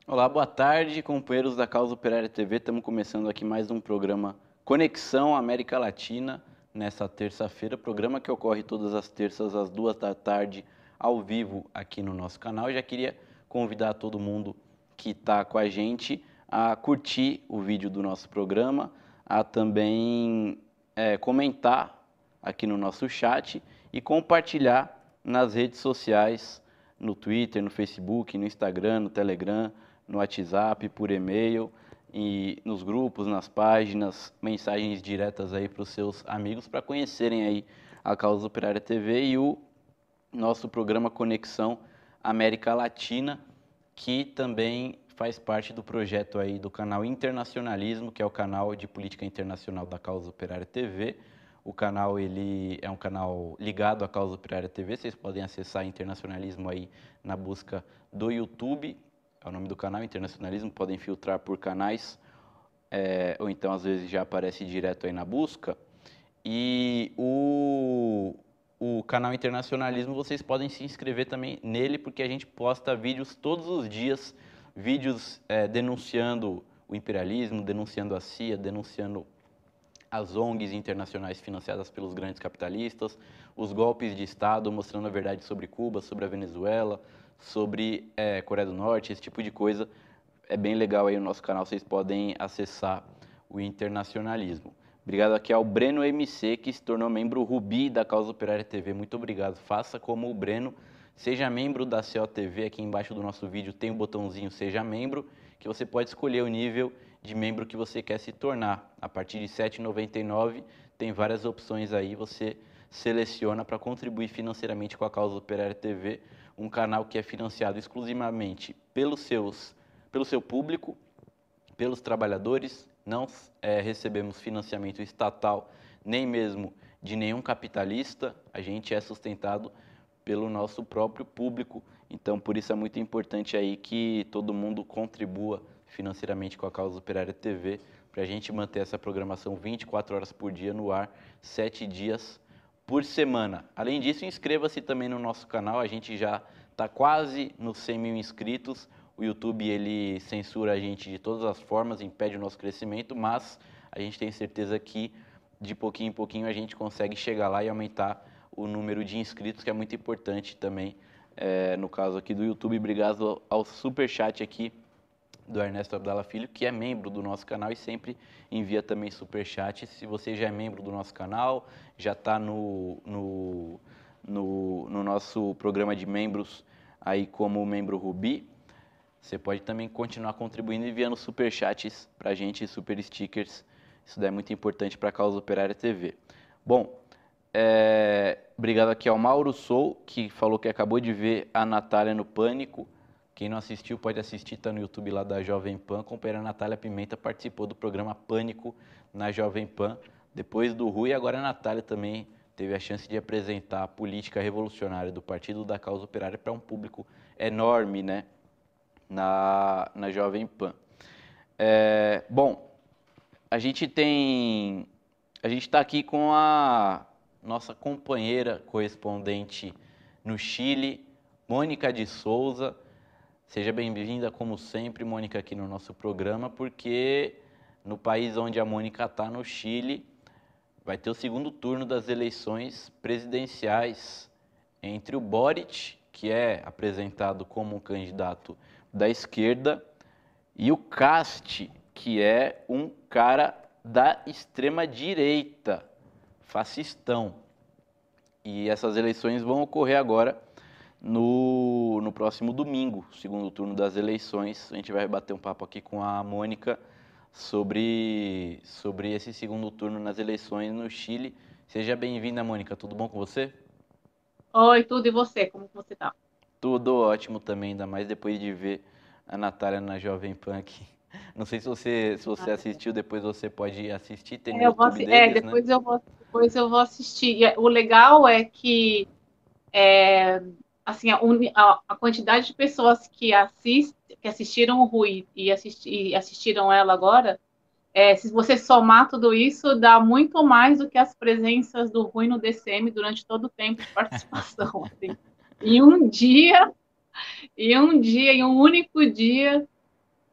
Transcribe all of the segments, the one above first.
Olá, boa tarde, companheiros da Causa Operária TV. Estamos começando aqui mais um programa Conexão América Latina, nessa terça-feira. Programa que ocorre todas as terças às 14h, ao vivo aqui no nosso canal. Eu já queria convidar todo mundo que está com a gente a curtir o vídeo do nosso programa, a também comentar aqui no nosso chat e compartilhar nas redes sociais, no Twitter, no Facebook, no Instagram, no Telegram, no WhatsApp, por e-mail, e nos grupos, nas páginas, mensagens diretas aí para os seus amigos para conhecerem aí a Causa Operária TV e o nosso programa Conexão América Latina, que também faz parte do projeto aí do canal Internacionalismo, que é o canal de política internacional da Causa Operária TV. O canal ele é um canal ligado à Causa Operária TV. Vocês podem acessar Internacionalismo aí na busca do YouTube. É o nome do canal, Internacionalismo. Podem filtrar por canais, ou então às vezes já aparece direto aí na busca. E o canal Internacionalismo, vocês podem se inscrever também nele, porque a gente posta vídeos todos os dias, vídeos denunciando o imperialismo, denunciando a CIA, denunciando as ONGs internacionais financiadas pelos grandes capitalistas, os golpes de Estado, mostrando a verdade sobre Cuba, sobre a Venezuela, sobre Coreia do Norte, esse tipo de coisa. É bem legal aí o nosso canal, vocês podem acessar o Internacionalismo. Obrigado aqui ao Breno MC, que se tornou membro Rubi da Causa Operária TV. Muito obrigado. Faça como o Breno, seja membro da COTV. Aqui embaixo do nosso vídeo tem o botãozinho Seja Membro, que você pode escolher o nível de membro que você quer se tornar. A partir de R$ 7,99 tem várias opções aí, você seleciona para contribuir financeiramente com a Causa Operária TV, um canal que é financiado exclusivamente pelo seu público, pelos trabalhadores. Não recebemos financiamento estatal, nem mesmo de nenhum capitalista. A gente é sustentado pelo nosso próprio público. Então, por isso é muito importante aí que todo mundo contribua financeiramente com a Causa Operária TV, para a gente manter essa programação 24 horas por dia no ar, 7 dias por semana. Além disso, inscreva-se também no nosso canal, a gente já está quase nos 100 mil inscritos. O YouTube ele censura a gente de todas as formas, impede o nosso crescimento, mas a gente tem certeza que de pouquinho em pouquinho a gente consegue chegar lá e aumentar o número de inscritos, que é muito importante também, no caso aqui do YouTube. Obrigado ao superchat aqui do Ernesto Abdala Filho, que é membro do nosso canal e sempre envia também superchat. Se você já é membro do nosso canal, já está no nosso programa de membros aí como membro Rubi, você pode também continuar contribuindo e enviando superchats para a gente, super stickers. Isso daí é muito importante para a Causa Operária TV. Bom, obrigado aqui ao Mauro Sou, que falou que acabou de ver a Natália no Pânico. Quem não assistiu pode assistir, está no YouTube lá da Jovem Pan. Companheira Natália Pimenta participou do programa Pânico na Jovem Pan. Depois do Rui, agora a Natália também teve a chance de apresentar a política revolucionária do Partido da Causa Operária para um público enorme, né? Na Jovem Pan. Bom, a gente está aqui com a nossa companheira correspondente no Chile, Mônica de Souza. Seja bem-vinda, como sempre, Mônica, aqui no nosso programa, porque no país onde a Mônica está, no Chile, vai ter o segundo turno das eleições presidenciais entre o Boric, que é apresentado como um candidato da esquerda, e o Cast, que é um cara da extrema-direita, fascistão. E essas eleições vão ocorrer agora no próximo domingo, segundo turno das eleições. A gente vai bater um papo aqui com a Mônica sobre esse segundo turno nas eleições no Chile. Seja bem-vinda, Mônica. Tudo bom com você? Oi, tudo e você? Como que você tá? Tudo ótimo também, ainda mais depois de ver a Natália na Jovem Pan aqui. Não sei se você assistiu, depois você pode assistir, tem no YouTube deles, né? Depois eu vou assistir. O legal é que assim, a quantidade de pessoas que assistiram o Rui e assistiram ela agora, se você somar tudo isso, dá muito mais do que as presenças do Rui no DCM durante todo o tempo de participação. Assim. Em um dia, em um único dia.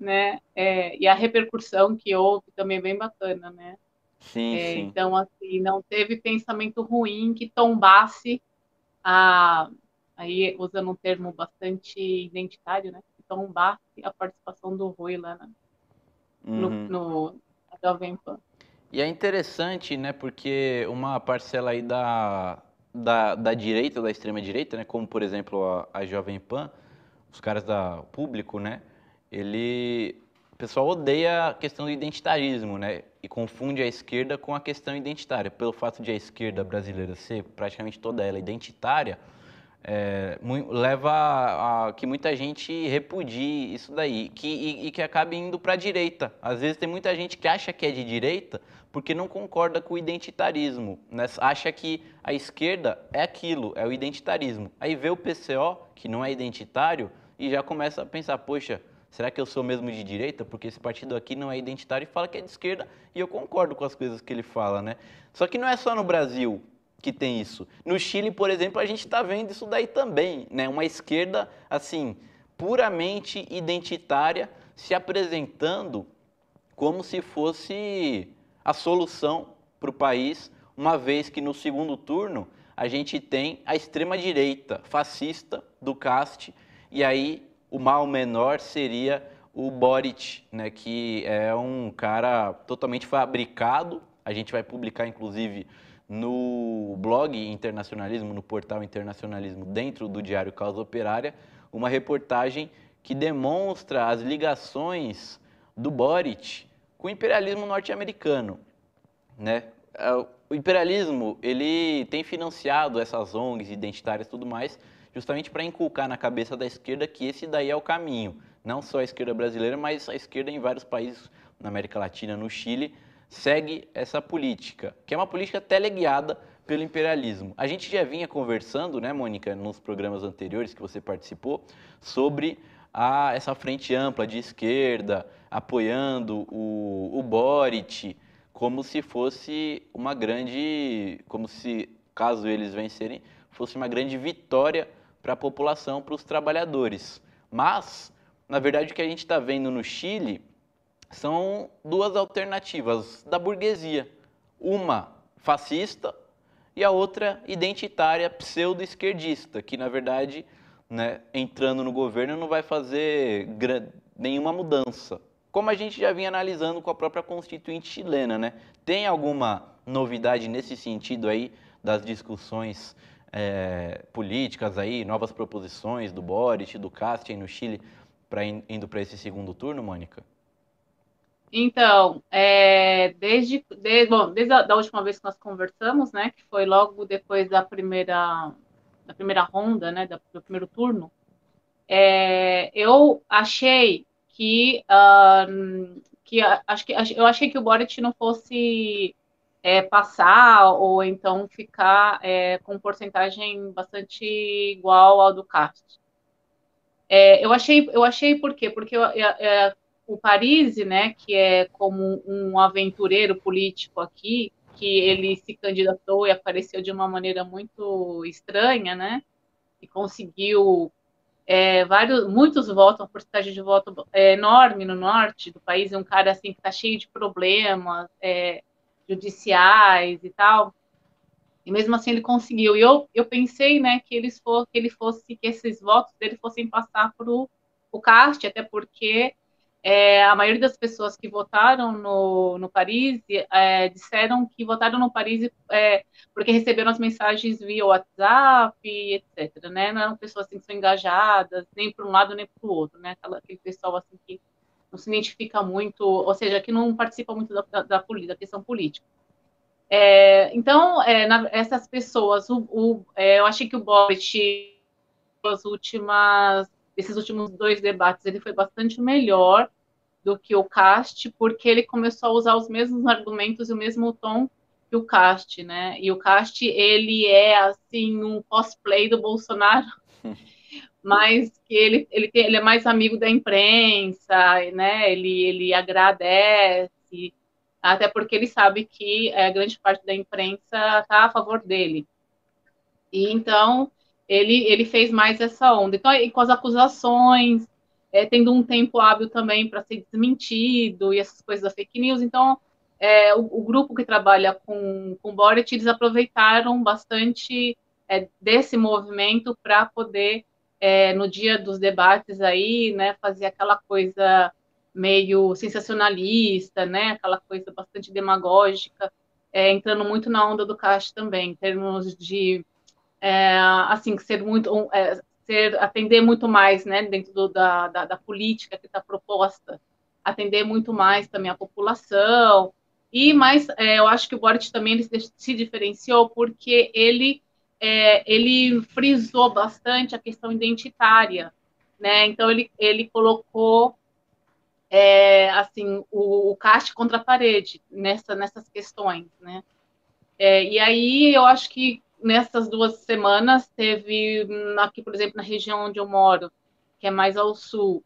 né? E a repercussão que houve também é bem bacana, né? Sim, sim. Então, assim, não teve pensamento ruim que tombasse a, aí usando um termo bastante identitário, né? Que tombasse a participação do Rui lá Uhum. no Jovem Pan. E é interessante, né, porque uma parcela aí da direita, da extrema-direita, né, como por exemplo a Jovem Pan, os caras da Público, né, o pessoal odeia a questão do identitarismo, né, e confunde a esquerda com a questão identitária. Pelo fato de a esquerda brasileira ser praticamente toda ela identitária, leva a que muita gente repudie isso daí e que acabe indo para a direita. Às vezes tem muita gente que acha que é de direita porque não concorda com o identitarismo, né? Acha que a esquerda é aquilo, é o identitarismo. Aí vê o PCO, que não é identitário, e já começa a pensar, poxa, será que eu sou mesmo de direita? Porque esse partido aqui não é identitário e fala que é de esquerda, e eu concordo com as coisas que ele fala, né? Só que não é só no Brasil que tem isso. No Chile, por exemplo, a gente está vendo isso daí também, né? Uma esquerda, assim, puramente identitária, se apresentando como se fosse a solução para o país, uma vez que no segundo turno a gente tem a extrema-direita fascista do Cast, e aí o mal menor seria o Boric, né, que é um cara totalmente fabricado. A gente vai publicar, inclusive, no blog Internacionalismo, no portal Internacionalismo, dentro do Diário Causa Operária, uma reportagem que demonstra as ligações do Boric com o imperialismo norte-americano, né? O imperialismo, ele tem financiado essas ONGs identitárias e tudo mais, justamente para inculcar na cabeça da esquerda que esse daí é o caminho. Não só a esquerda brasileira, mas a esquerda em vários países, na América Latina, no Chile, segue essa política, que é uma política teleguiada pelo imperialismo. A gente já vinha conversando, né, Mônica, nos programas anteriores que você participou, sobre essa frente ampla de esquerda, apoiando o Boric, como se fosse uma grande, como se, caso eles vencerem, fosse uma grande vitória para a população, para os trabalhadores. Mas, na verdade, o que a gente está vendo no Chile são duas alternativas da burguesia. Uma fascista e a outra identitária pseudo-esquerdista, que na verdade, né, entrando no governo não vai fazer nenhuma mudança. Como a gente já vinha analisando com a própria Constituinte chilena, né? Tem alguma novidade nesse sentido aí das discussões políticas aí, novas proposições do Boric, do Castro no Chile, indo para esse segundo turno, Mônica? Então, desde a última vez que nós conversamos, né, que foi logo depois da primeira ronda, né, do primeiro turno, eu achei eu achei que o Boric não fosse passar ou então ficar com porcentagem bastante igual ao do Cast. Eu achei por quê? Porque o Parisi, né, que é como um aventureiro político aqui, que ele se candidatou e apareceu de uma maneira muito estranha, né, e conseguiu muitos votos, uma porcentagem de voto enorme no norte do país, é um cara assim que está cheio de problemas judiciais e tal. E mesmo assim ele conseguiu. E eu pensei, né, que esses votos dele fossem passar para o Cast, até porque a maioria das pessoas que votaram no Paris disseram que votaram no Paris porque receberam as mensagens via WhatsApp, etc. Né? Não eram pessoas assim, que são engajadas, nem para um lado nem para o outro, né? Aquele pessoal assim que não se identifica muito, ou seja, que não participa muito da questão política. Então, essas pessoas, eu achei que o Boric, esses últimos dois debates, ele foi bastante melhor do que o Cast, porque ele começou a usar os mesmos argumentos e o mesmo tom que o Cast, né? E o Cast, ele é, assim, um cosplay do Bolsonaro, mas que ele é mais amigo da imprensa, né? Ele agradece, até porque ele sabe que a grande parte da imprensa está a favor dele. E então ele fez mais essa onda. Então, e com as acusações tendo um tempo hábil também para ser desmentido e essas coisas da fake news. Então, o grupo que trabalha com Boric, eles aproveitaram bastante desse movimento para poder, no dia dos debates aí, né, fazer aquela coisa meio sensacionalista, né, aquela coisa bastante demagógica, entrando muito na onda do Caixa também, em termos de assim, atender muito mais, né, dentro da política que está proposta, atender muito mais também a população. E mais, eu acho que o Boric também ele se diferenciou porque ele frisou bastante a questão identitária, né? Então ele colocou assim o caste contra a parede nessas questões, né? E aí eu acho que nessas 2 semanas teve aqui, por exemplo, na região onde eu moro, que é mais ao sul,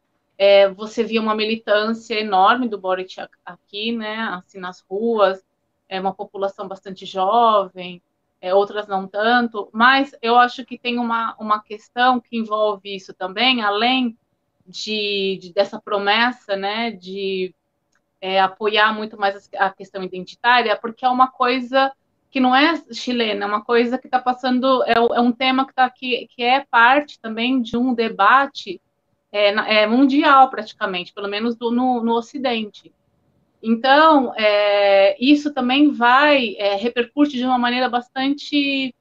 você via uma militância enorme do Boric aqui, né, assim nas ruas, uma população bastante jovem, outras não tanto, mas eu acho que tem uma questão que envolve isso também, além dessa promessa, né, de apoiar muito mais a questão identitária, porque é uma coisa que não é chilena, é uma coisa que está passando, é um tema que está aqui, que é parte também de um debate mundial, praticamente, pelo menos no Ocidente. Então, isso também repercute de uma maneira bastante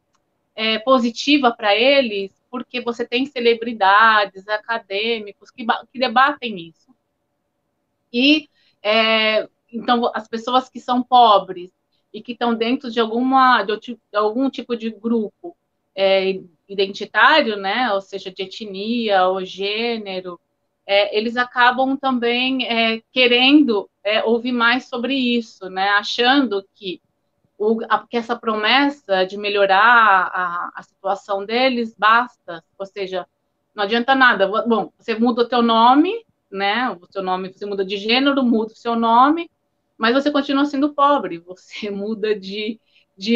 positiva para eles, porque você tem celebridades, acadêmicos que debatem isso. E então as pessoas que são pobres e que estão dentro de algum tipo de grupo identitário, né, ou seja, de etnia ou gênero, eles acabam também querendo ouvir mais sobre isso, né, achando que que essa promessa de melhorar a situação deles basta, ou seja, não adianta nada. Bom, você muda o teu nome, né? O seu nome, você muda de gênero, muda o seu nome, mas você continua sendo pobre. Você muda de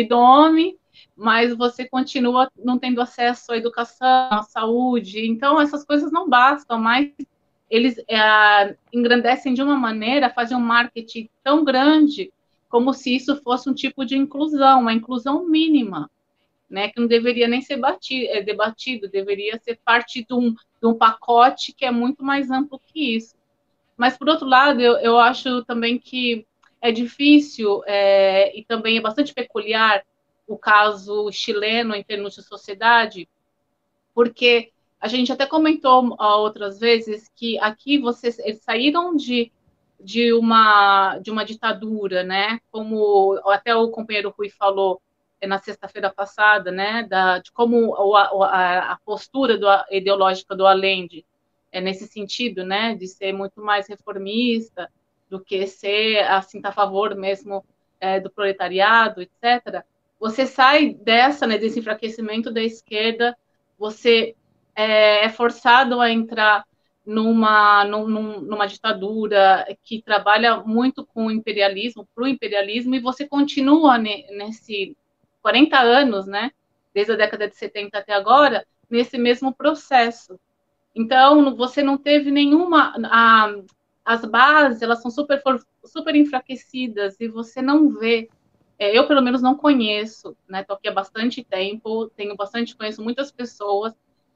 nome, mas você continua não tendo acesso à educação, à saúde. Então, essas coisas não bastam, mas eles engrandecem de uma maneira, fazem um marketing tão grande como se isso fosse um tipo de inclusão, uma inclusão mínima, né, que não deveria nem ser debatido, deveria ser parte de um pacote que é muito mais amplo que isso. Mas, por outro lado, eu acho também que é difícil e também é bastante peculiar o caso chileno em termos de sociedade, porque a gente até comentou outras vezes que aqui eles saíram de uma ditadura, né? Como até o companheiro Rui falou na sexta-feira passada, né? De como a postura ideológica do Allende nesse sentido, né? De ser muito mais reformista do que ser assim a favor mesmo do proletariado, etc. Você sai desse enfraquecimento da esquerda, você é forçado a entrar numa ditadura que trabalha muito com o imperialismo, para o imperialismo, e você continua nesse 40 anos, né, desde a década de 70 até agora, nesse mesmo processo. Então, você não teve nenhuma... as bases, elas são super enfraquecidas, e você não vê... eu, pelo menos, não conheço, né, estou aqui há bastante tempo, conheço muitas pessoas,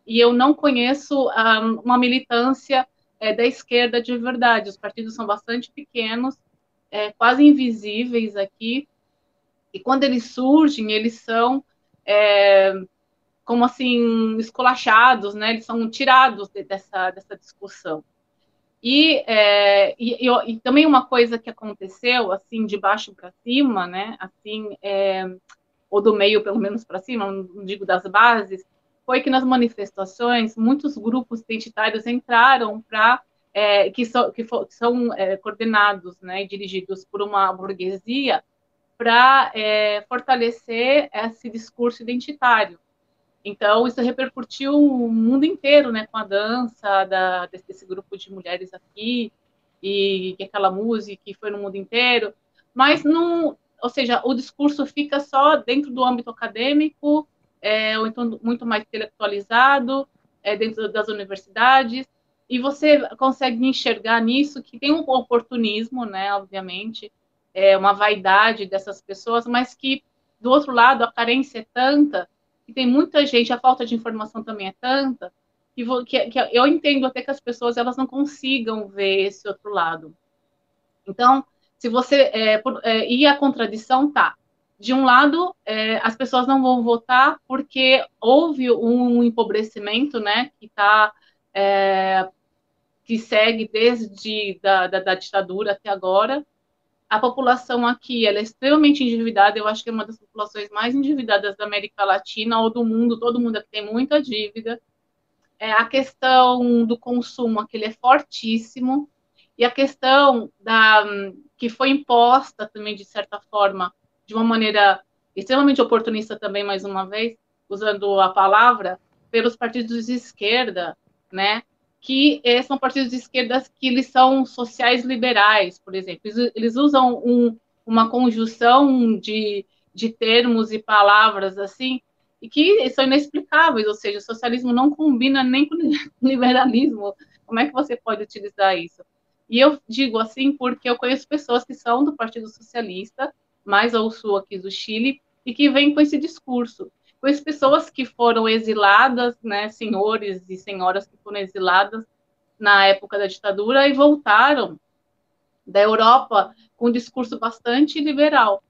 e eu não conheço uma militância da esquerda de verdade. Os partidos são bastante pequenos, quase invisíveis aqui, e quando eles surgem, eles são, como assim, esculachados, né? Eles são tirados dessa discussão. E também uma coisa que aconteceu, assim, de baixo para cima, né? Assim, ou do meio, pelo menos, para cima, não digo das bases, foi que nas manifestações muitos grupos identitários entraram que são coordenados, né, e dirigidos por uma burguesia para fortalecer esse discurso identitário. Então, isso repercutiu o mundo inteiro, né, com a dança desse grupo de mulheres aqui, e aquela música que foi no mundo inteiro, mas não, ou seja, o discurso fica só dentro do âmbito acadêmico, ou então muito mais intelectualizado, dentro das universidades, e você consegue enxergar nisso que tem um oportunismo, né, obviamente, uma vaidade dessas pessoas, mas que, do outro lado, a carência é tanta, que tem muita gente, a falta de informação também é tanta, que eu entendo até que as pessoas elas não consigam ver esse outro lado. Então, se você e a contradição tá. De um lado, as pessoas não vão votar porque houve um empobrecimento, né, que segue desde da ditadura até agora. A população aqui ela é extremamente endividada, eu acho que é uma das populações mais endividadas da América Latina ou do mundo, todo mundo aqui tem muita dívida. A questão do consumo aqui ele é fortíssimo, e a questão que foi imposta também, de certa forma, de uma maneira extremamente oportunista também, mais uma vez, usando a palavra, pelos partidos de esquerda, né? Que são partidos de esquerda que eles são sociais liberais, por exemplo. Eles usam uma conjunção de termos e palavras assim, e que são inexplicáveis, ou seja, o socialismo não combina nem com o liberalismo. Como é que você pode utilizar isso? E eu digo assim porque eu conheço pessoas que são do Partido Socialista, mais ao sul aqui do Chile, e que vêm com esse discurso. Conheço pessoas que foram exiladas, né, senhores e senhoras que foram exiladas na época da ditadura e voltaram da Europa com um discurso bastante liberal.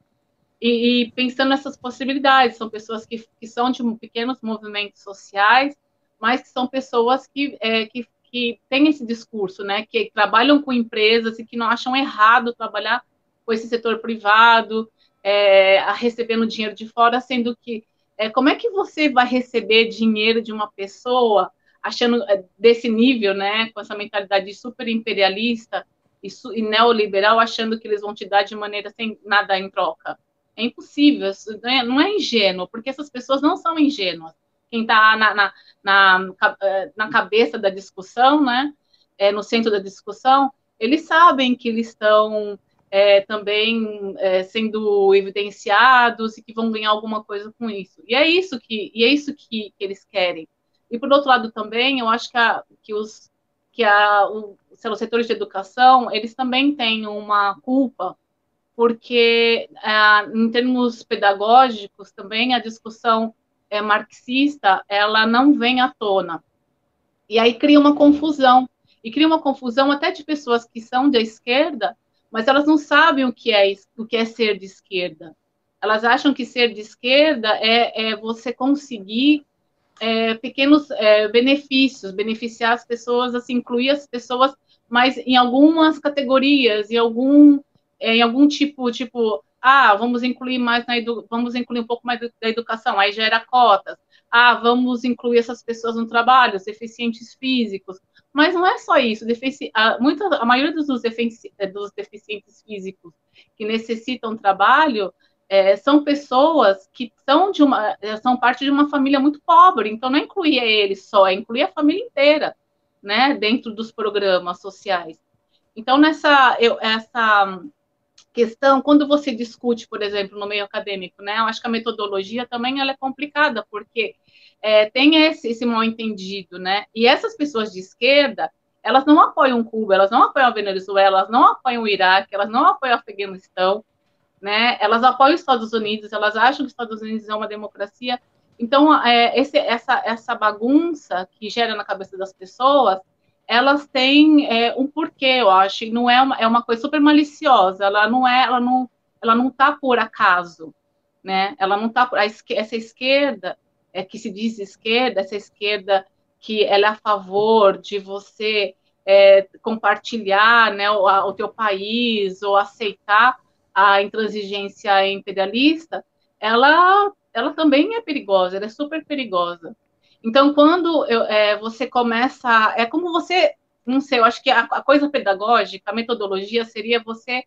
E pensando nessas possibilidades, são pessoas que são de pequenos movimentos sociais, mas que são pessoas que têm esse discurso, né, que trabalham com empresas e que não acham errado trabalhar com esse setor privado, recebendo dinheiro de fora, sendo que como é que você vai receber dinheiro de uma pessoa achando desse nível, né, com essa mentalidade super imperialista e neoliberal, achando que eles vão te dar de maneira sem nada em troca? É impossível, não é ingênuo, porque essas pessoas não são ingênuas. Quem está na cabeça da discussão, né, no centro da discussão, eles sabem que eles estão também sendo evidenciados e que vão ganhar alguma coisa com isso. E é isso que eles querem. E, por outro lado, também, eu acho os setores de educação, eles também têm uma culpa porque, em termos pedagógicos, também a discussão marxista ela não vem à tona. E aí cria uma confusão. E cria uma confusão até de pessoas que são da esquerda, mas elas não sabem o que é ser de esquerda. Elas acham que ser de esquerda é você conseguir pequenos benefícios, beneficiar as pessoas, assim, incluir as pessoas, mas em algumas categorias, em algum tipo, vamos incluir vamos incluir um pouco mais da educação, aí gera cotas. Vamos incluir essas pessoas no trabalho, os deficientes físicos. Mas não é só isso. A maioria dos deficientes físicos que necessitam trabalho são pessoas que são parte de uma família muito pobre, então não é incluir eles só, é incluir a família inteira, né, dentro dos programas sociais. Então, essa questão, quando você discute, por exemplo, no meio acadêmico, né, eu acho que a metodologia também ela é complicada, porque tem esse mal-entendido, né, e essas pessoas de esquerda, elas não apoiam Cuba, elas não apoiam a Venezuela, elas não apoiam o Iraque, elas não apoiam o Afeganistão, né? Elas apoiam os Estados Unidos, elas acham que os Estados Unidos é uma democracia. Então, essa bagunça que gera na cabeça das pessoas, elas têm um porquê, eu acho, e não é uma coisa super maliciosa, ela não está por acaso, né? Ela não está essa esquerda que se diz esquerda, essa esquerda que ela é a favor de você compartilhar, né, o teu país ou aceitar a intransigência imperialista, ela também é perigosa, ela é super perigosa. Então, quando você começa, é como você, não sei, eu acho que a coisa pedagógica, a metodologia seria você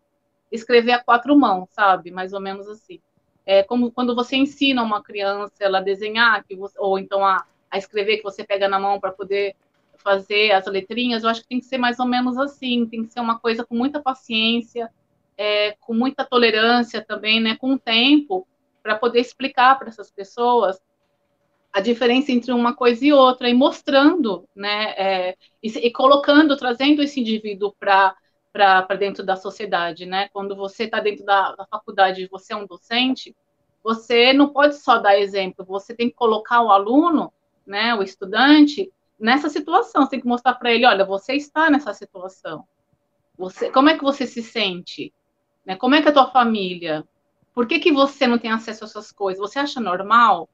escrever a quatro mãos, sabe? Mais ou menos assim. É como quando você ensina uma criança ela a desenhar, ou então a escrever, que você pega na mão para poder fazer as letrinhas, eu acho que tem que ser mais ou menos assim, tem que ser uma coisa com muita paciência, com muita tolerância também, né, com o tempo, para poder explicar para essas pessoas a diferença entre uma coisa e outra, e mostrando, né, e colocando, trazendo esse indivíduo para dentro da sociedade, né? Quando você está dentro da faculdade e você é um docente, você não pode só dar exemplo, você tem que colocar o aluno, né, o estudante, nessa situação, você tem que mostrar para ele, olha, você está nessa situação, como é que você se sente? Né? Como é que é a tua família? Por que você não tem acesso a essas coisas? Você acha normal?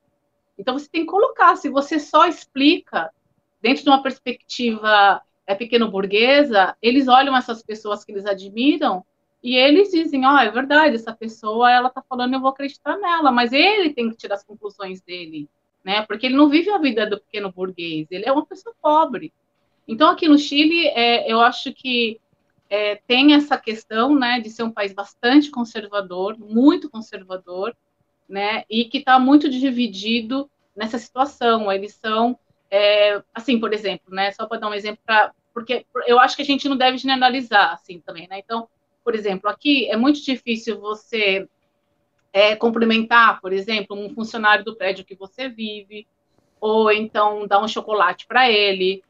Então você tem que colocar, se você só explica dentro de uma perspectiva pequeno-burguesa, eles olham essas pessoas que eles admiram e eles dizem, ó, oh, é verdade, essa pessoa, ela tá falando, eu vou acreditar nela, mas ele tem que tirar as conclusões dele, né? Porque ele não vive a vida do pequeno burguês, ele é uma pessoa pobre. Então, aqui no Chile, eu acho que tem essa questão, né, de ser um país bastante conservador, muito conservador, né, e que está muito dividido nessa situação. Eles são, assim, por exemplo, né, só para dar um exemplo, porque eu acho que a gente não deve generalizar, assim, também, né. Então, por exemplo, aqui é muito difícil você cumprimentar, por exemplo, um funcionário do prédio que você vive, ou então dar um chocolate para ele,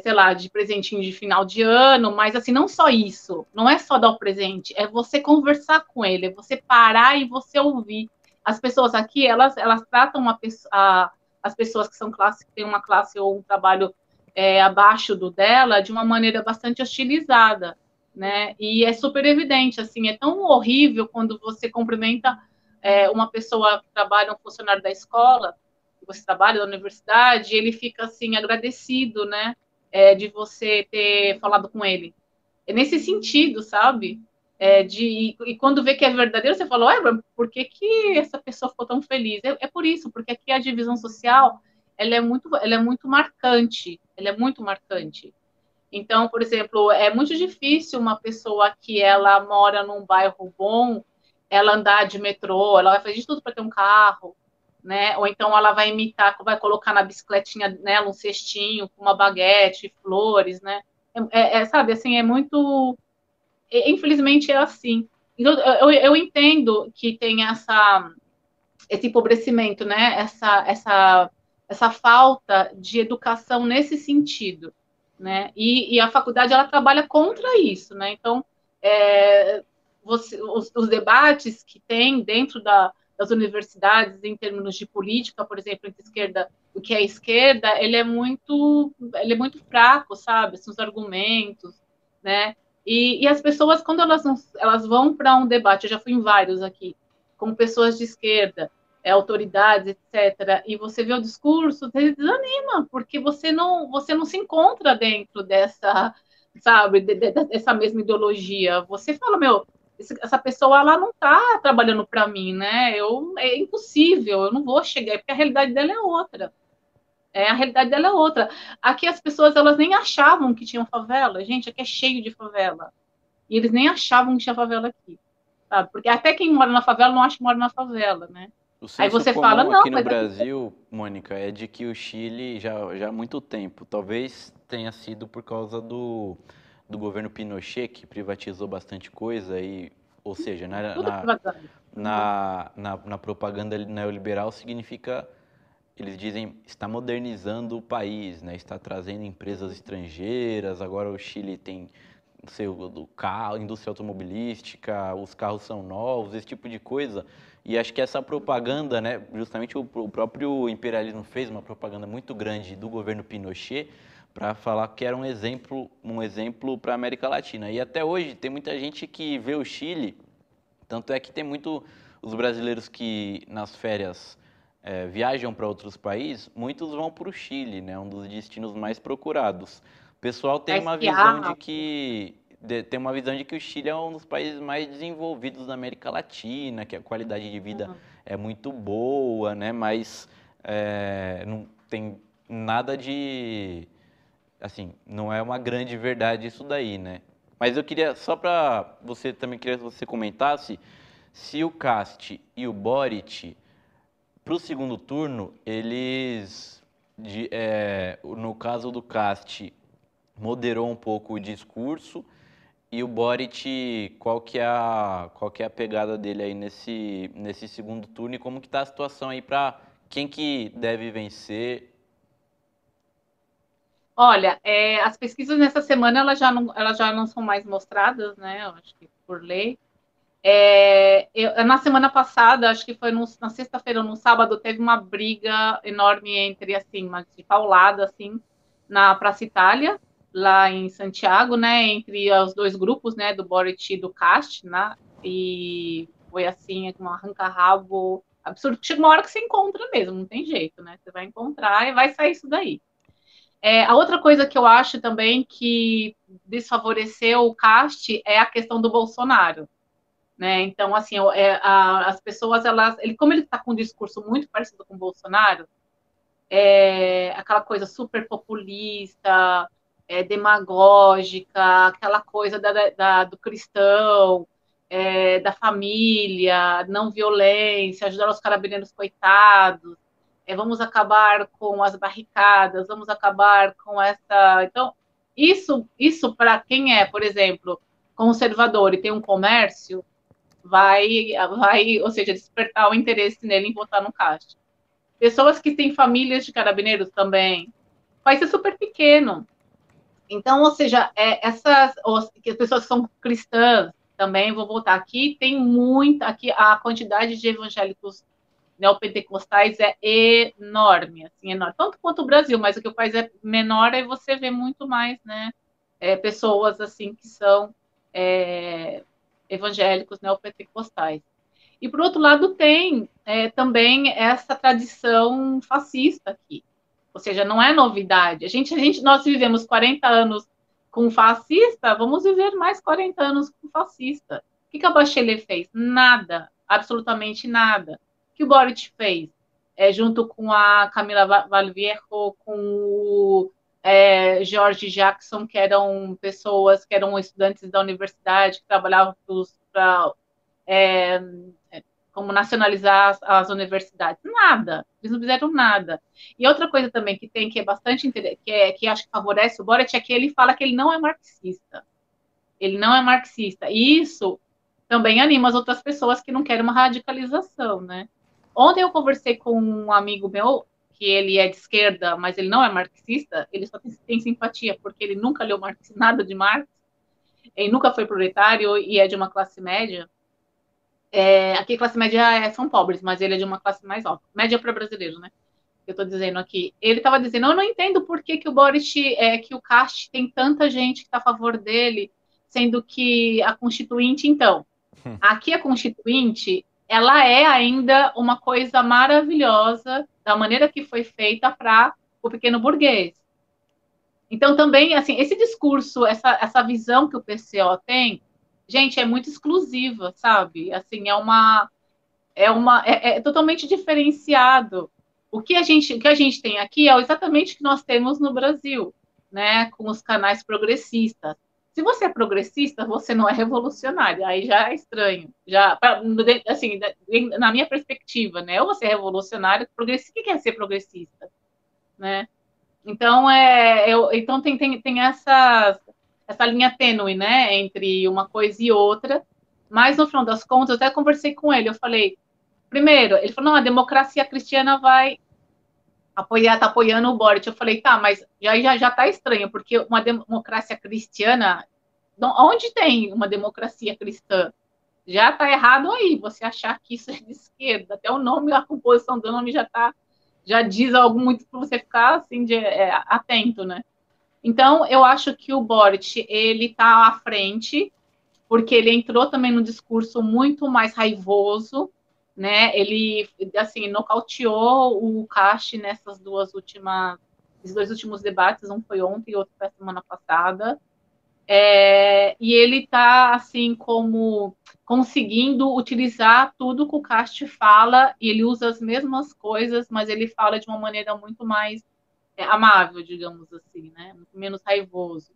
sei lá, de presentinho de final de ano, mas assim, não só isso, não é só dar o presente, é você conversar com ele, é você parar e você ouvir. As pessoas aqui, elas tratam as pessoas que são classe, que têm uma classe ou um trabalho abaixo do dela, de uma maneira bastante hostilizada, né? E é super evidente, assim, é tão horrível quando você cumprimenta uma pessoa que trabalha, um funcionário da escola, que você trabalha na universidade, ele fica assim agradecido, né, de você ter falado com ele. É nesse sentido, sabe? E quando vê que é verdadeiro, você fala, ué, por que, que essa pessoa ficou tão feliz? É por isso, porque aqui a divisão social ela é muito marcante, ela é muito marcante. Então, por exemplo, é muito difícil uma pessoa que ela mora num bairro bom, ela andar de metrô, ela vai fazer de tudo para ter um carro, né? Ou então ela vai imitar, vai colocar na bicicletinha dela um cestinho com uma baguete, flores, né? Sabe, assim, é muito. Infelizmente é assim. Então, eu entendo que tem esse empobrecimento, né? Essa falta de educação nesse sentido, né? E a faculdade ela trabalha contra isso, né? Então, os debates que tem dentro das universidades em termos de política, por exemplo, entre esquerda, o que é esquerda, ele é muito fraco, sabe? Assim, os argumentos, né? E as pessoas, quando elas vão para um debate, eu já fui em vários aqui, com pessoas de esquerda, autoridades, etc., e você vê o discurso, você desanima, porque você não se encontra dentro dessa, sabe, dessa mesma ideologia. Você fala, meu, essa pessoa ela não está trabalhando para mim, né? É impossível, eu não vou chegar, porque a realidade dela é outra. A realidade dela é outra. Aqui as pessoas elas nem achavam que tinham favela. Gente, aqui é cheio de favela. E eles nem achavam que tinha favela aqui. Sabe? Porque até quem mora na favela não acha que mora na favela, né? O Aí senso você fala, comum não, aqui no mas aqui. Brasil, Mônica, é de que o Chile já há muito tempo, talvez tenha sido por causa do governo Pinochet, que privatizou bastante coisa, ou seja, Tudo é privatizado. Uhum. na propaganda neoliberal significa, eles dizem, está modernizando o país, né? Está trazendo empresas estrangeiras, agora o Chile tem do carro, indústria automobilística, os carros são novos, esse tipo de coisa. E acho que essa propaganda, né, justamente o próprio imperialismo fez uma propaganda muito grande do governo Pinochet para falar que era um exemplo para a América Latina. E até hoje tem muita gente que vê o Chile, tanto é que tem muito os brasileiros que nas férias viajam para outros países, muitos vão para o Chile, né, um dos destinos mais procurados. O pessoal tem Para uma visão esquiar. tem uma visão de que o Chile é um dos países mais desenvolvidos da América Latina, que a qualidade de vida Uhum. é muito boa, né? Mas não tem nada de, assim, não é uma grande verdade isso daí, né? Mas eu queria, só para você, também queria que você comentasse se o Cast e o Boric, para o segundo turno, no caso do Cast, moderou um pouco o discurso. E o Boric, qual que é a pegada dele aí nesse segundo turno e como que tá a situação aí para Quem que deve vencer? Olha, as pesquisas nessa semana elas já não são mais mostradas, né? Eu acho que por lei. Na semana passada, acho que foi na sexta-feira ou no sábado, teve uma briga enorme entre, assim, uma de paulada, assim, na Praça Itália, lá em Santiago, né, entre os dois grupos, né, do Boric e do Cast, né, e foi, assim, um arranca-rabo absurdo. Chega uma hora que você encontra mesmo, não tem jeito, né, você vai encontrar e vai sair isso daí. A outra coisa que eu acho também que desfavoreceu o Cast é a questão do Bolsonaro, né? Então, assim, as pessoas, como ele está com um discurso muito parecido com o Bolsonaro, aquela coisa super populista, demagógica, aquela coisa do cristão, da família, não violência, ajudar os carabineiros coitados, vamos acabar com as barricadas, vamos acabar com essa. Então, isso para quem é, por exemplo, conservador e tem um comércio, ou seja, despertar o interesse nele em votar no Caixa. Pessoas que têm famílias de carabineiros também. O país é super pequeno. Então, ou seja, essas pessoas que são cristãs também, vou voltar aqui, tem muita, aqui a quantidade de evangélicos neopentecostais é enorme, assim, enorme. Tanto quanto o Brasil, mas o que o país é menor, aí você vê muito mais, né, pessoas, assim, que são evangélicos neopentecostais. E, por outro lado, tem também essa tradição fascista aqui. Ou seja, não é novidade. Nós vivemos 40 anos com fascista, vamos viver mais 40 anos com fascista. O que a Bachelet fez? Nada, absolutamente nada. O que o Boric fez? Junto com a Camila Valvierro, com o George Jackson, que eram pessoas que eram estudantes da universidade, que trabalhavam para é, como nacionalizar as universidades. Nada. Eles não fizeram nada. E outra coisa também que tem, que é bastante que acho que favorece o Boric, é que ele fala que ele não é marxista. Ele não é marxista. E isso também anima as outras pessoas que não querem uma radicalização, né? Ontem eu conversei com um amigo meu, que ele é de esquerda, mas ele não é marxista, ele só tem simpatia, porque ele nunca leu nada de Marx, ele nunca foi proletário e é de uma classe média. Aqui classe média são pobres, mas ele é de uma classe mais alta. Média para brasileiro, né? Eu estou dizendo aqui. Ele estava dizendo, eu não entendo por que o Boric, que o Cast tem tanta gente que está a favor dele, sendo que a Constituinte, então, aqui a Constituinte, ela é ainda uma coisa maravilhosa da maneira que foi feita para o pequeno burguês. Então, também, assim, esse discurso, essa visão que o PCO tem, gente, é muito exclusiva, sabe? Assim, é totalmente diferenciado. O que a gente tem aqui é exatamente o que nós temos no Brasil, né? Com os canais progressistas. Se você é progressista, você não é revolucionário, aí já é estranho. Assim, na minha perspectiva, né? Ou você é revolucionário, progressista, o que é ser progressista, né? Então, então tem essa linha tênue, né, entre uma coisa e outra, mas no final das contas, eu até conversei com ele, eu falei, primeiro, ele falou, não, a democracia cristiana vai tá apoiando o Boric. Eu falei, tá, mas já tá estranho, porque uma democracia cristiana, onde tem uma democracia cristã? Já tá errado aí, você achar que isso é de esquerda, até o nome, a composição do nome já diz algo muito para você ficar assim atento, né? Então, eu acho que o Boric ele está à frente, porque ele entrou também no discurso muito mais raivoso, né? Ele assim nocauteou o Kashi esses dois últimos debates, um foi ontem e outro foi semana passada. E ele está assim como conseguindo utilizar tudo que o Cast fala, e ele usa as mesmas coisas, mas ele fala de uma maneira muito mais amável, digamos assim, né? Muito menos raivoso.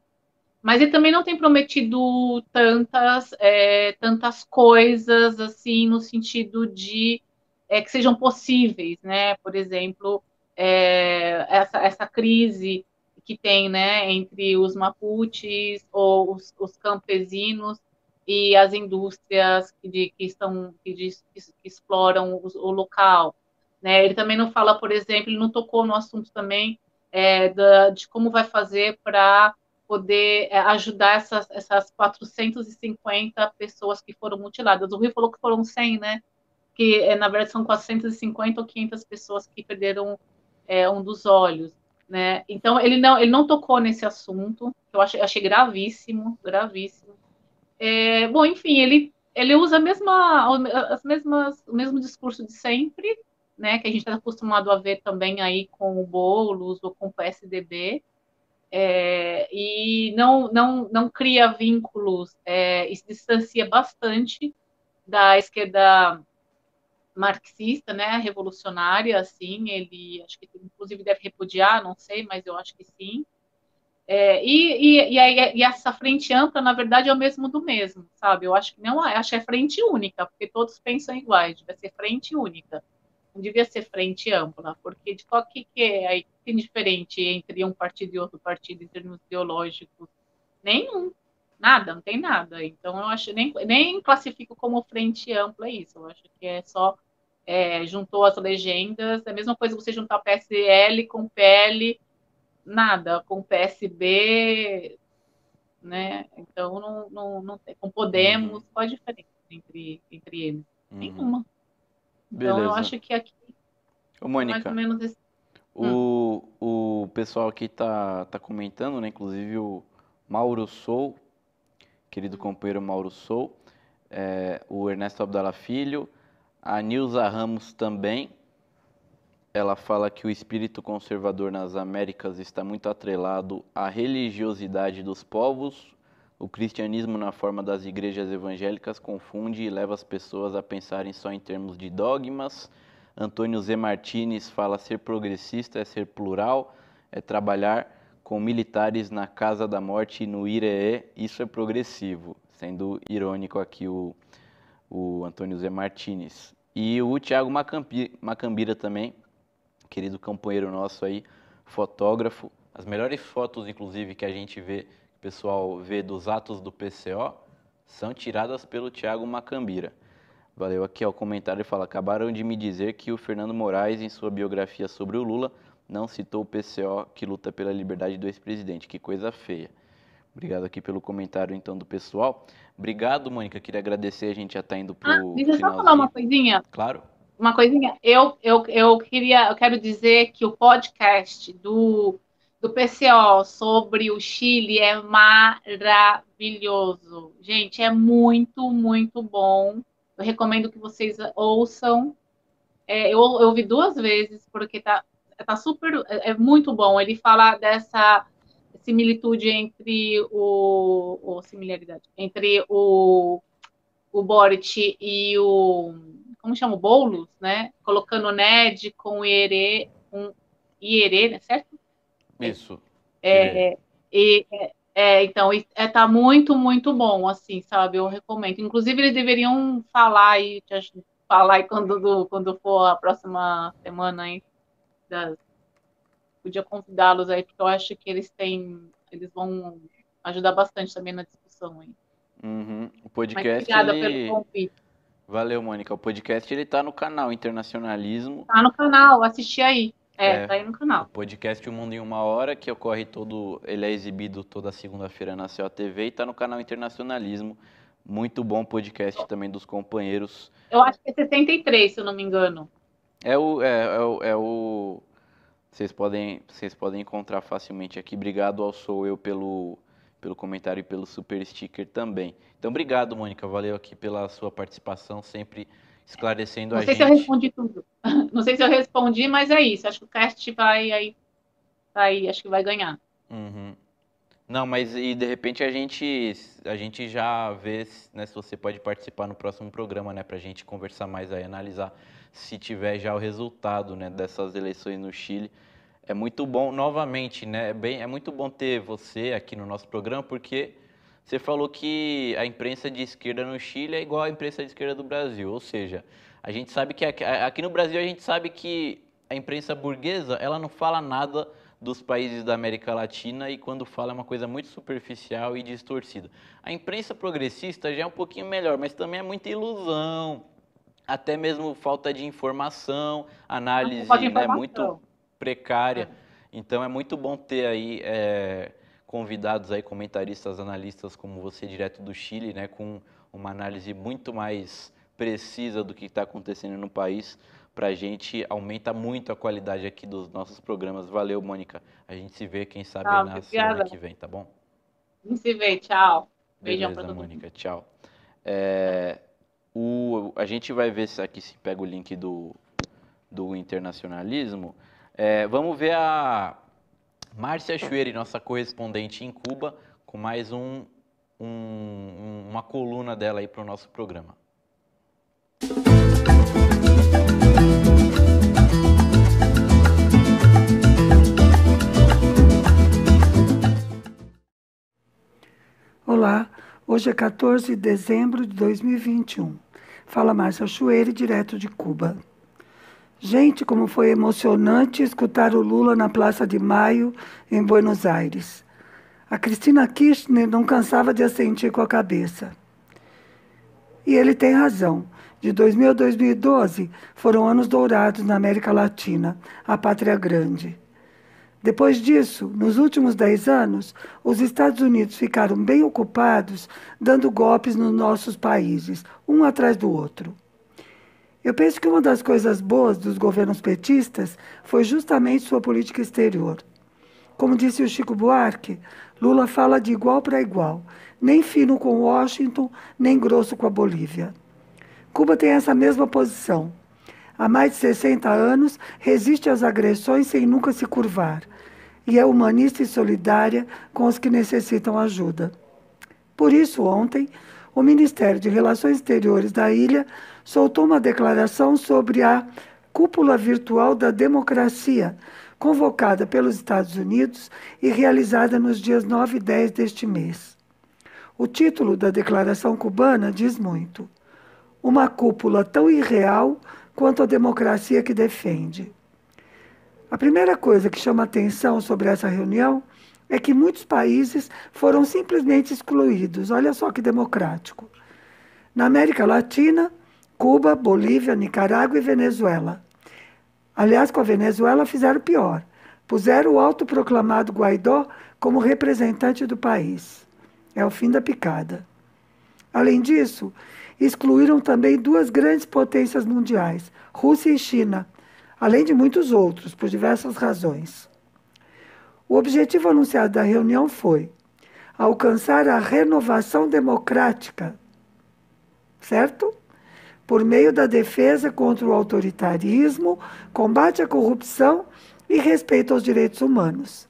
Mas ele também não tem prometido tantas coisas assim no sentido de que sejam possíveis, né? Por exemplo, essa crise que tem, né, entre os mapuches ou os campesinos e as indústrias que exploram o local. né? Ele também não fala, por exemplo, ele não tocou no assunto também de como vai fazer para poder ajudar essas 450 pessoas que foram mutiladas. O Rui falou que foram 100, né? Que na verdade são 450 ou 500 pessoas que perderam um dos olhos, né? Então ele não tocou nesse assunto, que eu achei gravíssimo, gravíssimo. Bom, enfim, ele usa o mesmo discurso de sempre, né? Que a gente está acostumado a ver também aí com o Boulos ou com o PSDB. E não cria vínculos e se distancia bastante da esquerda marxista, né, revolucionária, assim, ele acho que inclusive deve repudiar, não sei, mas eu acho que sim. E essa frente ampla, na verdade, é o mesmo do mesmo, sabe? Eu acho que não é, acho que é frente única, porque todos pensam iguais, devia ser frente única, não devia ser frente ampla, porque de qual que é aí tem diferente entre um partido e outro partido em termos ideológicos? Nenhum, nada, não tem nada. Então eu acho nem classifico como frente ampla isso. Eu acho que é só juntou as legendas, é a mesma coisa você juntar PSL com PL, nada, com PSB, né? Então não tem. Com Uhum, Podemos, qual a diferença entre eles? uhum. Nenhuma. Então eu Beleza. acho que aqui Ô, é mais ou Mônica, menos esse. o pessoal aqui tá comentando, né? Inclusive o Mauro Sou, querido companheiro Mauro Sou, o Ernesto Abdala Filho, a Nilza Ramos também. Ela fala que o espírito conservador nas Américas está muito atrelado à religiosidade dos povos. O cristianismo, na forma das igrejas evangélicas, confunde e leva as pessoas a pensarem só em termos de dogmas. Antônio Z. Martins fala ser progressista é ser plural, é trabalhar com militares na Casa da Morte e no IREE, isso é progressivo, sendo irônico aqui o Antônio Z. Martins. E o Thiago Macambira também, querido companheiro nosso aí, fotógrafo. As melhores fotos, inclusive, que a gente vê, que o pessoal vê dos atos do PCO, são tiradas pelo Thiago Macambira. Valeu aqui, ó, o comentário fala: acabaram de me dizer que o Fernando Moraes, em sua biografia sobre o Lula, não citou o PCO que luta pela liberdade do ex-presidente. Que coisa feia. Obrigado aqui pelo comentário, então, do pessoal. Obrigado, Mônica. Queria agradecer, a gente já está indo pro Deixa eu só falar finalzinho. uma coisinha. Claro? Uma coisinha, eu quero dizer que o podcast do PCO sobre o Chile é maravilhoso. Gente, é muito, muito bom. Eu recomendo que vocês ouçam. Eu ouvi duas vezes, porque tá super, é muito bom. Ele fala dessa similitude entre similaridade, entre o Boric e como chama, o Boulos, né? Colocando o Ned com o Ierê, né? Certo? É. Isso. Irei. E, então, tá muito, muito bom, assim, sabe? Eu recomendo. Inclusive, eles deveriam falar aí, falar aí quando for a próxima semana aí, podia convidá-los aí, porque eu acho que eles vão ajudar bastante também na discussão aí. Uhum. O Mas podcast, obrigada pelo ele. convite. Valeu, Mônica. O podcast, ele tá no canal Internacionalismo. Tá no canal, assisti aí. É. Tá aí no O canal. podcast O Mundo em Uma Hora, que ocorre todo. Ele é exibido toda segunda-feira na COTV e tá no canal Internacionalismo. Muito bom podcast também dos companheiros. Eu acho que é 63, se eu não me engano. É o. Vocês podem encontrar facilmente aqui. Obrigado ao Sou Eu pelo comentário e pelo super sticker também. Então, obrigado, Mônica. Valeu aqui pela sua participação, sempre esclarecendo Não a sei se eu gente. respondi tudo. Não sei se eu respondi, mas é isso. Acho que o cast vai, acho que vai ganhar. Uhum. Não, mas e de repente a gente já vê, né, se você pode participar no próximo programa, né, pra gente conversar mais aí, analisar se tiver já o resultado, né, dessas eleições no Chile. É muito bom, novamente, né, é muito bom ter você aqui no nosso programa, porque você falou que a imprensa de esquerda no Chile é igual à imprensa de esquerda do Brasil, ou seja, a gente sabe que aqui no Brasil a gente sabe que a imprensa burguesa, ela não fala nada dos países da América Latina e quando fala é uma coisa muito superficial e distorcida. A imprensa progressista já é um pouquinho melhor, mas também é muita ilusão. até mesmo falta de informação, análise, Falta de né, informação. muito precária. É. Então é muito bom ter aí convidados aí, comentaristas, analistas como você, direto do Chile, né, com uma análise muito mais precisa do que está acontecendo no país. Para a gente aumenta muito a qualidade aqui dos nossos programas. Valeu, Mônica. A gente se vê, quem sabe, aí na semana Obrigada. que vem, tá bom? A gente se vê. Tchau. Beijão para Beleza, todo mundo. Mônica. Tchau. Tchau. A gente vai ver se aqui se pega o link do internacionalismo. Vamos ver a Márcia Chueri, nossa correspondente em Cuba, com mais uma coluna dela aí para o nosso programa. Olá, hoje é 14 de dezembro de 2021. Fala Márcia Chueri, direto de Cuba. Gente, como foi emocionante escutar o Lula na Praça de Maio, em Buenos Aires. A Cristina Kirchner não cansava de assentir com a cabeça. E ele tem razão. De 2000 a 2012 foram anos dourados na América Latina, a pátria grande. Depois disso, nos últimos 10 anos, os Estados Unidos ficaram bem ocupados dando golpes nos nossos países, um atrás do outro. Eu penso que uma das coisas boas dos governos petistas foi justamente sua política exterior. Como disse o Chico Buarque, Lula fala de igual para igual, nem fino com Washington, nem grosso com a Bolívia. Cuba tem essa mesma posição. Há mais de 60 anos, resiste às agressões sem nunca se curvar. E é humanista e solidária com os que necessitam ajuda. Por isso, ontem, o Ministério de Relações Exteriores da ilha soltou uma declaração sobre a Cúpula Virtual da Democracia, convocada pelos Estados Unidos e realizada nos dias 9 e 10 deste mês. O título da declaração cubana diz muito. Uma cúpula tão irreal quanto a democracia que defende. A primeira coisa que chama atenção sobre essa reunião é que muitos países foram simplesmente excluídos. Olha só que democrático. Na América Latina, Cuba, Bolívia, Nicarágua e Venezuela. Aliás, com a Venezuela fizeram pior. Puseram o autoproclamado Guaidó como representante do país. É o fim da picada. Além disso, excluíram também duas grandes potências mundiais, Rússia e China, além de muitos outros, por diversas razões. O objetivo anunciado da reunião foi alcançar a renovação democrática, certo? Por meio da defesa contra o autoritarismo, combate à corrupção e respeito aos direitos humanos.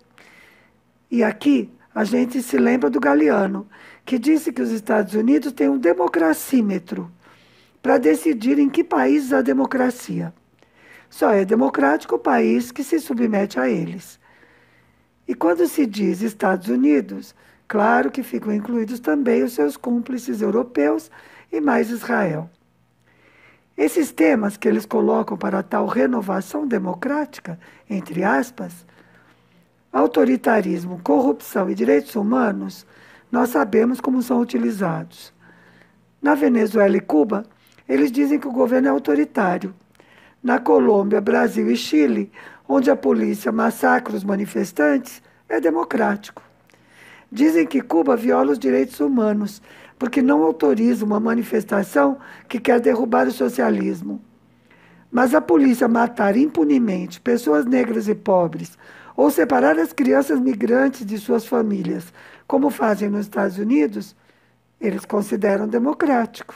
E aqui a gente se lembra do Galeano, que disse que os Estados Unidos têm um democracímetro para decidir em que países há democracia. Só é democrático o país que se submete a eles. E quando se diz Estados Unidos, claro que ficam incluídos também os seus cúmplices europeus e mais Israel. Esses temas que eles colocam para tal renovação democrática, entre aspas, autoritarismo, corrupção e direitos humanos, nós sabemos como são utilizados. Na Venezuela e Cuba, eles dizem que o governo é autoritário. Na Colômbia, Brasil e Chile, onde a polícia massacra os manifestantes, é democrático. Dizem que Cuba viola os direitos humanos, porque não autoriza uma manifestação que quer derrubar o socialismo. Mas a polícia matar impunemente pessoas negras e pobres, ou separar as crianças migrantes de suas famílias, como fazem nos Estados Unidos, eles consideram democrático.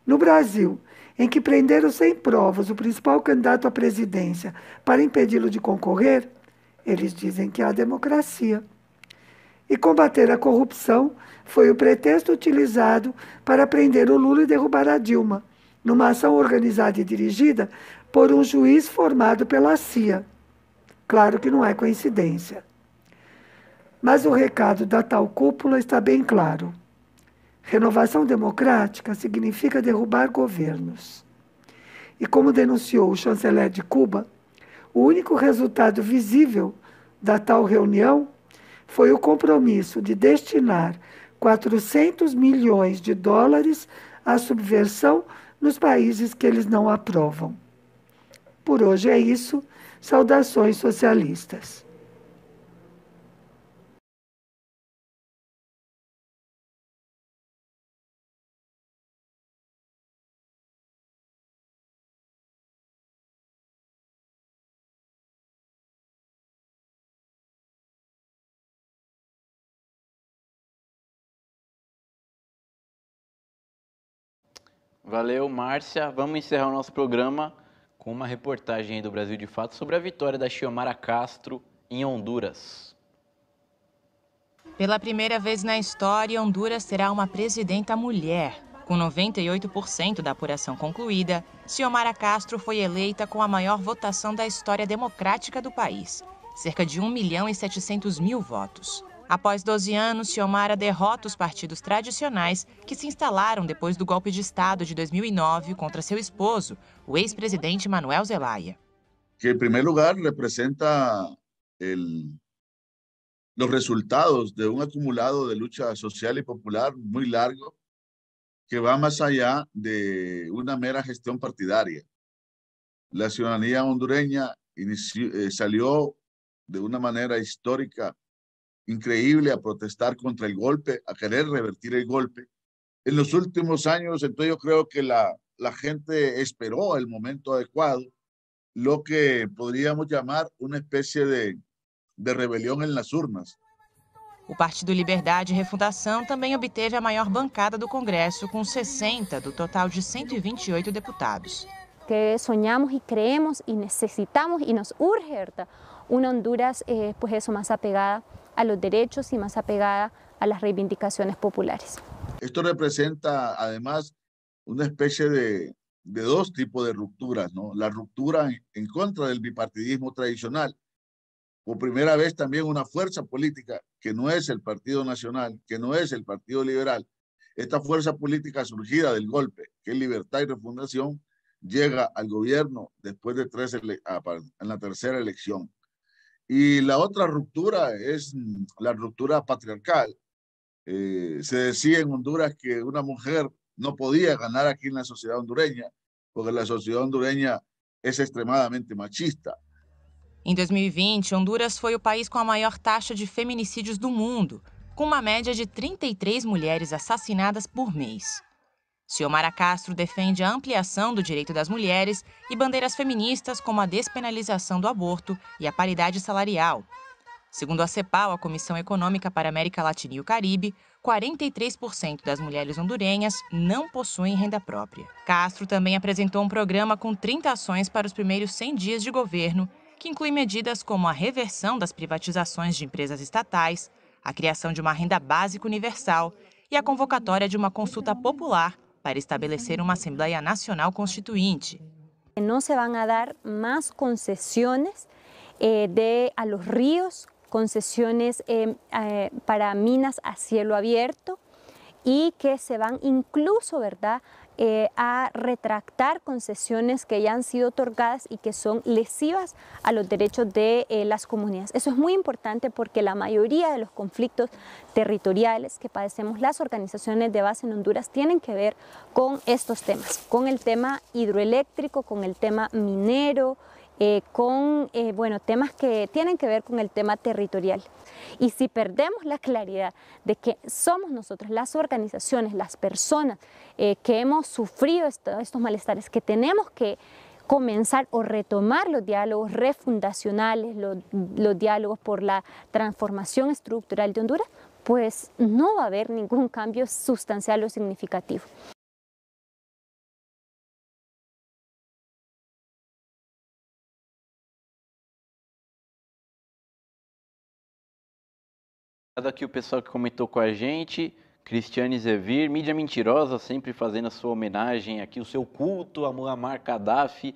No Brasil, em que prenderam sem provas o principal candidato à presidência para impedi-lo de concorrer, eles dizem que há democracia. E combater a corrupção foi o pretexto utilizado para prender o Lula e derrubar a Dilma, numa ação organizada e dirigida por um juiz formado pela CIA. Claro que não é coincidência. Mas o recado da tal cúpula está bem claro. Renovação democrática significa derrubar governos. E como denunciou o chanceler de Cuba, o único resultado visível da tal reunião foi o compromisso de destinar 400 milhões de dólares à subversão nos países que eles não aprovam. Por hoje é isso. Saudações socialistas. Valeu, Márcia. Vamos encerrar o nosso programa com uma reportagem aí do Brasil de Fato sobre a vitória da Xiomara Castro em Honduras. Pela primeira vez na história, Honduras terá uma presidenta mulher. Com 98% da apuração concluída, Xiomara Castro foi eleita com a maior votação da história democrática do país, cerca de 1.700.000 votos. Após 12 anos, Xiomara derrota os partidos tradicionais que se instalaram depois do golpe de Estado de 2009 contra seu esposo, o ex-presidente Manuel Zelaya. Que en primer lugar representa los resultados de un acumulado de lucha social y popular muy largo que va más allá de una mera gestión partidaria. La ciudadanía hondureña salió de una manera histórica increíble a protestar contra el golpe, a querer revertir el golpe. En los últimos años, entonces yo creo que la gente esperó el momento adecuado, lo que podríamos llamar una especie de rebelião nas urnas. O Partido Liberdade e Refundação também obteve a maior bancada do Congresso, com 60 do total de 128 deputados. Que soñamos y creemos y necesitamos y nos urge, ¿verdad? Una Honduras pues eso, más apegada a los derechos y más apegada a las reivindicaciones populares. Esto representa además una especie de dos tipos de rupturas, ¿no? La ruptura en contra del bipartidismo tradicional. Por primera vez también una fuerza política que no es el Partido Nacional, que no es el Partido Liberal. Esta fuerza política surgida del golpe, que es Libertad y Refundación, llega al gobierno después de en la tercera elección. Y la otra ruptura es la ruptura patriarcal. Se decía en Honduras que una mujer no podía ganar aquí en la sociedad hondureña, porque la sociedad hondureña es extremadamente machista. Em 2020, Honduras foi o país com a maior taxa de feminicídios do mundo, com uma média de 33 mulheres assassinadas por mês. Xiomara Castro defende a ampliação do direito das mulheres e bandeiras feministas como a despenalização do aborto e a paridade salarial. Segundo a CEPAL, a Comissão Econômica para a América Latina e o Caribe, 43% das mulheres hondurenhas não possuem renda própria. Castro também apresentou um programa com 30 ações para os primeiros 100 dias de governo, que inclui medidas como a reversão das privatizações de empresas estatais, a criação de uma renda básica universal e a convocatória de uma consulta popular para estabelecer uma Assembleia Nacional Constituinte. No se van a dar más concesiones a los ríos, concesiones para minas a cielo abierto y que se van incluso, ¿verdad?, a retractar concesiones que ya han sido otorgadas y que son lesivas a los derechos de las comunidades. Eso es muy importante porque la mayoría de los conflictos territoriales que padecemos las organizaciones de base en Honduras tienen que ver con estos temas, con el tema hidroeléctrico, con el tema minero, con temas que tienen que ver con el tema territorial. Y si perdemos la claridad de que somos nosotros, las organizaciones, las personas que hemos sufrido estos malestares, que tenemos que comenzar o retomar los diálogos refundacionales, los diálogos por la transformación estructural de Honduras, pues no va a haber ningún cambio sustancial o significativo. Aqui o pessoal que comentou com a gente, Cristiane Zevir, mídia mentirosa, sempre fazendo a sua homenagem aqui, o seu culto a Muammar Gaddafi,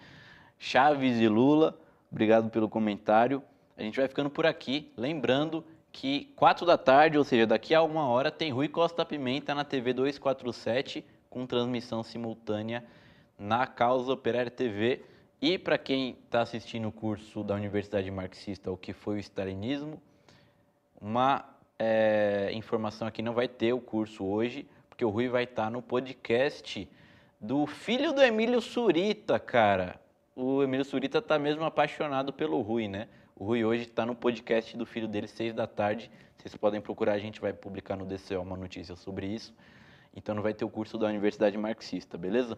Chaves e Lula. Obrigado pelo comentário. A gente vai ficando por aqui, lembrando que 4 da tarde, ou seja, daqui a 1 hora, tem Rui Costa Pimenta na TV 247, com transmissão simultânea na Causa Operária TV. E para quem está assistindo o curso da Universidade Marxista, o que foi o stalinismo, uma informação aqui, não vai ter o curso hoje, porque o Rui vai estar no podcast do filho do Emílio Surita, cara. O Emílio Surita tá mesmo apaixonado pelo Rui, né? O Rui hoje tá no podcast do filho dele, 6 da tarde. Vocês podem procurar, a gente vai publicar no DCO uma notícia sobre isso. Então não vai ter o curso da Universidade Marxista, beleza?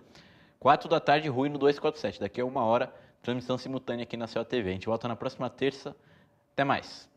4 da tarde, Rui no 247. Daqui a 1 hora, transmissão simultânea aqui na CEO TV. A gente volta na próxima terça. Até mais.